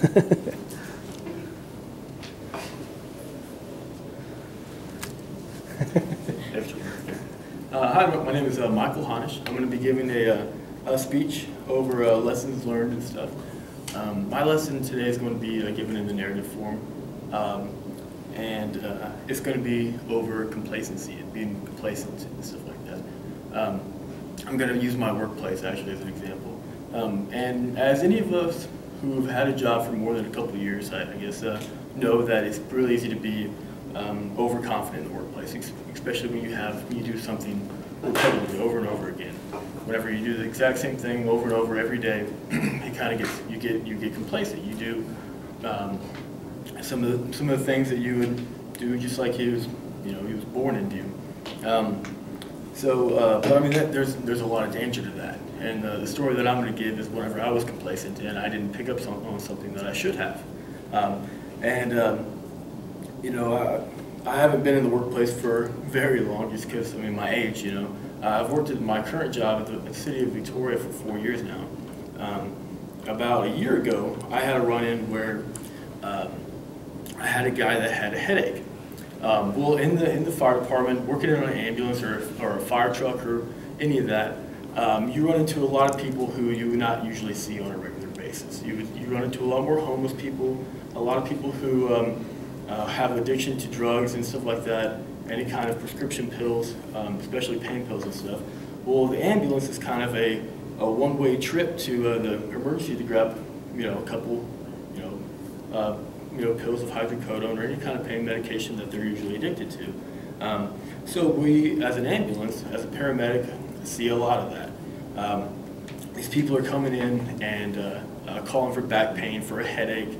Hi, my name is Michael Honish. I'm going to be giving a speech over lessons learned and stuff. My lesson today is going to be given in the narrative form, and it's going to be over complacency and being complacent and stuff like that. I'm going to use my workplace actually as an example. And as any of us who've had a job for more than a couple of years, I guess, know that it's really easy to be overconfident in the workplace, especially when you do something repeatedly over and over again. Whenever you do the exact same thing over and over every day, it kind of you get complacent. You do some of the things that you would do just like he was born into. But I mean there's a lot of danger to that. And the story that I'm going to give is whenever I was complacent and I didn't pick up on something that I should have. I haven't been in the workplace for very long just because, I mean, my age, I've worked at my current job at the city of Victoria for 4 years now. About a year ago, I had a run-in where I had a guy that had a headache. Well, in the fire department, working in an ambulance or a fire truck or any of that, you run into a lot of people who you would not usually see on a regular basis. You run into a lot more homeless people, a lot of people who have addiction to drugs and stuff like that, any kind of prescription pills, especially pain pills and stuff. Well, the ambulance is kind of a one-way trip to the emergency to grab, a couple, pills of hydrocodone or any kind of pain medication that they're usually addicted to. So we, as an ambulance, as a paramedic, see a lot of that. These people are coming in and calling for back pain, for a headache,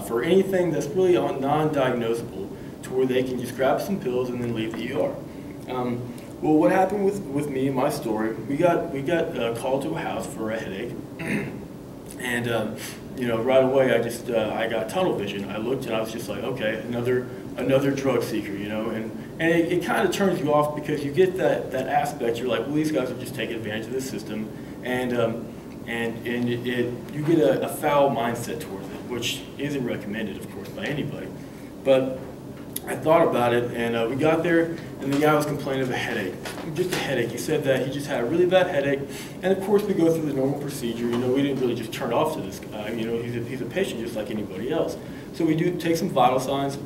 for anything that's really non-diagnosable, to where they can just grab some pills and then leave the ER. Well, what happened with me and my story, we got called to a house for a headache, and right away I got tunnel vision. I looked and I was just like, okay, another drug seeker, and it kind of turns you off because you get that aspect. You're like, well, these guys are just taking advantage of this system, and you get a foul mindset towards it, which isn't recommended, of course, by anybody. But I thought about it, and we got there, and the guy was complaining of a headache, just a headache. He said that he just had a really bad headache, and of course we go through the normal procedure. We didn't really just turn off to this guy. He's a patient just like anybody else. So we do take some vital signs,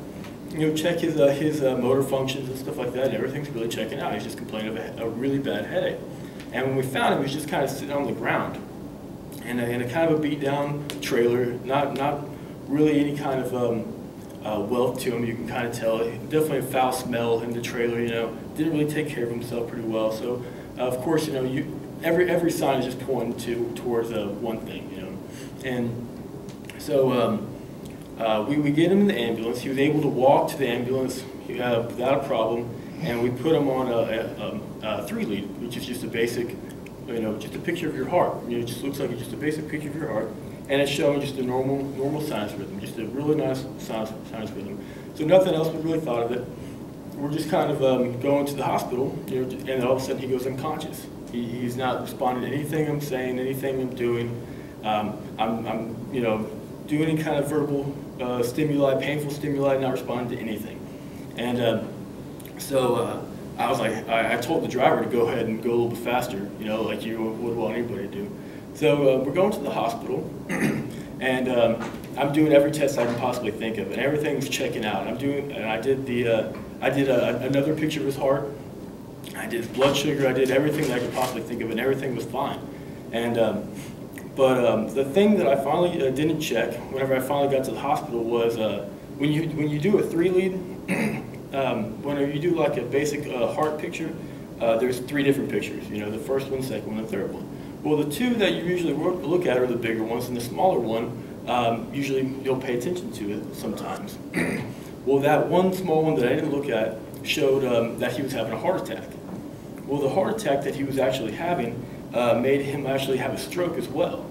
check his motor functions and stuff like that, and everything's really checking out. He's just complaining of a really bad headache. And when we found him, he was just kind of sitting on the ground, in a kind of a beat down trailer, not really any kind of wealth to him. You can kind of tell, definitely a foul smell in the trailer, didn't really take care of himself pretty well. So of course, every sign is just pointing towards one thing, and so we get him in the ambulance. He was able to walk to the ambulance without a problem, and we put him on a 3-lead, which is just a basic, just a picture of your heart. It just looks like it's just a basic picture of your heart, and it's showing just a normal sinus rhythm, just a really nice sinus rhythm. So nothing else we really thought of it. We're just kind of going to the hospital, and all of a sudden he goes unconscious. He's not responding to anything I'm saying, anything I'm doing. I'm doing any kind of verbal stimuli, painful stimuli, not responding to anything. And so I was like, I told the driver to go ahead and go a little bit faster, like you would want anybody to do. So we're going to the hospital, and I'm doing every test I can possibly think of, and everything's checking out. I did another picture of his heart. I did his blood sugar. I did everything that I could possibly think of, and everything was fine. And but the thing that I finally didn't check whenever I finally got to the hospital was when you do a 3-lead, whenever you do like a basic heart picture, there's 3 different pictures. The first one, second one, and third one. Well, the 2 that you usually look at are the bigger ones, and the smaller one, usually you'll pay attention to it sometimes. Well, that one small one that I didn't look at showed that he was having a heart attack. Well, the heart attack that he was actually having made him actually have a stroke as well.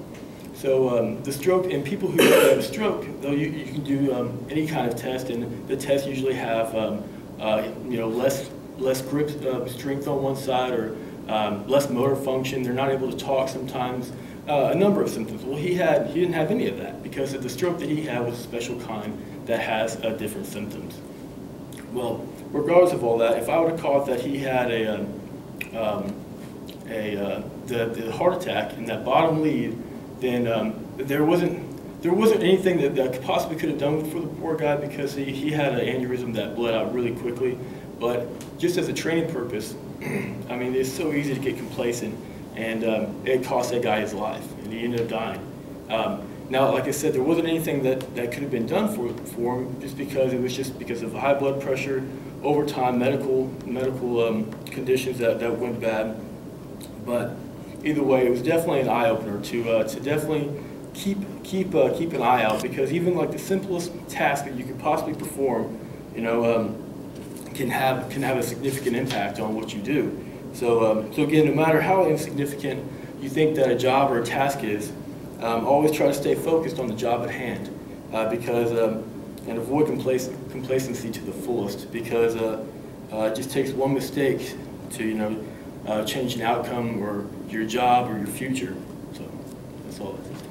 So the stroke, and people who have a stroke, though you can do any kind of test, and the tests usually have less grip strength on one side, or less motor function. They're not able to talk sometimes. a number of symptoms. Well, he didn't have any of that because the stroke that he had was a special kind that has different symptoms. Well, regardless of all that, if I would have caught that he had the heart attack in that bottom lead, then there wasn't anything that possibly could have done for the poor guy because he had an aneurysm that bled out really quickly. But just as a training purpose, I mean, it's so easy to get complacent, and it cost that guy his life, and he ended up dying. Now, like I said, there wasn't anything that could have been done for him just because of high blood pressure, over time medical conditions that went bad. But either way, it was definitely an eye-opener to definitely keep an eye out, because even like the simplest task that you could possibly perform, you know, can have a significant impact on what you do. So again, no matter how insignificant you think that a job or a task is, always try to stay focused on the job at hand, and avoid complacency to the fullest, because it just takes one mistake to change an outcome or your job or your future. So that's all it is.